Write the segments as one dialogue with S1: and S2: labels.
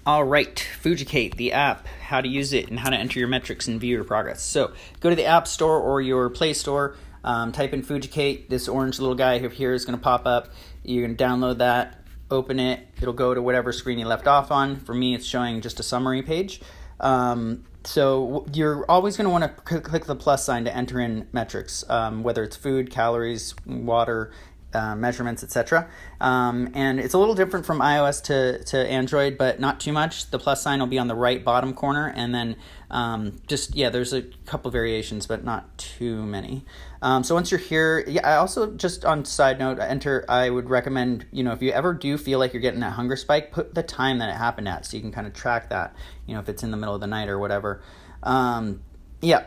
S1: All right, Fooducate, the app, how to use it and how to enter your metrics and view your progress. So go to the App Store or your Play Store, type in Fooducate. This orange little guy here is going to pop up. You're going to download that, open it. It'll go to whatever screen you left off on. For me, it's showing just a summary page. So you're always going to want to click the plus sign to enter in metrics, whether it's food, calories, water, measurements, etc. And it's a little different from iOS to Android, but not too much. The plus sign will be on the right bottom corner, and then there's a couple variations, but not too many. So once you're here, I also, just on side note, I would recommend, if you ever do feel like you're getting that hunger spike, put the time that it happened at, so you can kind of track that, if it's in the middle of the night or whatever.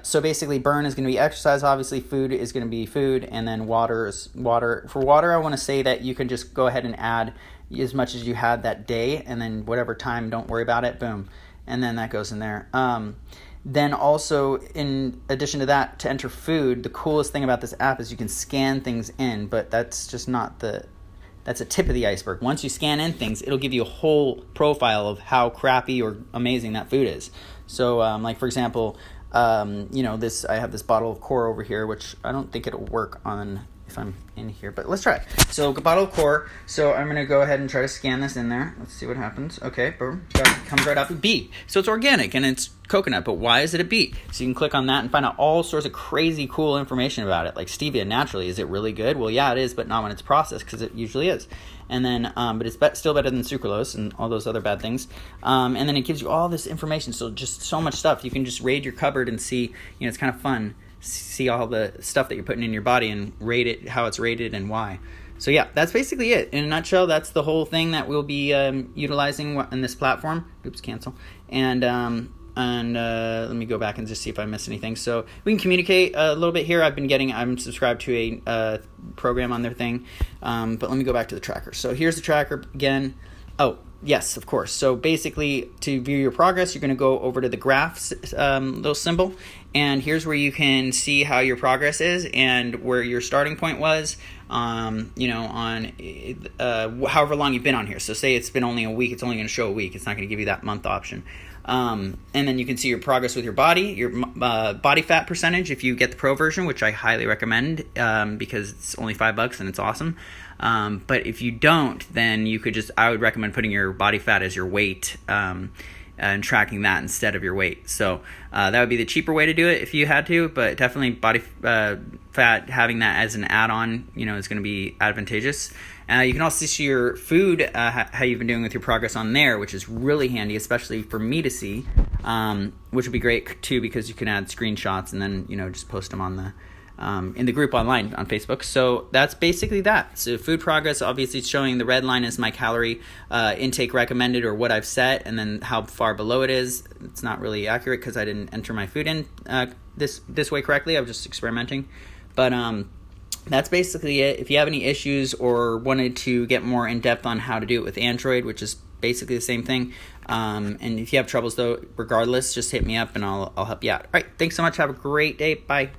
S1: So basically burn is going to be exercise, obviously food is going to be food, and then water is water. For water, I want to say that you can just go ahead and add as much as you had that day, and then whatever time, don't worry about it, boom. And then that goes in there. Then also, in addition to that, to enter food, the coolest thing about this app is you can scan things in, but that's just not that's a tip of the iceberg. Once you scan in things, it'll give you a whole profile of how crappy or amazing that food is. So, like for example, I have this bottle of core over here, which I don't think it'll work on if I'm in here, but let's try it. So bottle of core. So I'm going to go ahead and try to scan this in there. Let's see what happens. Okay, boom. It comes right up. B. So it's organic and it's coconut, but why is it a B? So you can click on that and find out all sorts of crazy cool information about it. Like stevia, naturally, is it really good? Well, yeah, it is, but not when it's processed, because it usually is. And then, but it's still better than sucralose and all those other bad things. And then it gives you all this information. So just so much stuff. You can just raid your cupboard and see, it's kind of fun. See all the stuff that you're putting in your body and rate it, how it's rated and why. So yeah, that's basically it. In a nutshell, that's the whole thing that we'll be utilizing in this platform. Oops, cancel. And let me go back and just see if I missed anything. So we can communicate a little bit here. I'm subscribed to a program on their thing. But let me go back to the tracker. So here's the tracker again. Oh, yes, of course. So basically, to view your progress, you're going to go over to the graphs, little symbol. And here's where you can see how your progress is and where your starting point was, on however long you've been on here. So say it's been only a week, it's only going to show a week. It's not going to give you that month option. And then you can see your progress with your body, your body fat percentage if you get the Pro version, which I highly recommend because it's only $5 and it's awesome. But if you don't, then I would recommend putting your body fat as your weight and tracking that instead of your weight. So that would be the cheaper way to do it if you had to, but definitely body fat, having that as an add-on, is going to be advantageous. You can also see your food, how you've been doing with your progress on there, which is really handy, especially for me to see, which would be great too, because you can add screenshots and then, just post them on in the group online on Facebook. So that's basically that. So food progress, obviously it's showing the red line is my calorie intake recommended, or what I've set, and then how far below it is. It's not really accurate because I didn't enter my food in this way correctly. I was just experimenting. But that's basically it. If you have any issues or wanted to get more in depth on how to do it with Android, which is basically the same thing, and if you have troubles though, regardless, just hit me up and I'll help you out. All right, thanks so much. Have a great day. Bye.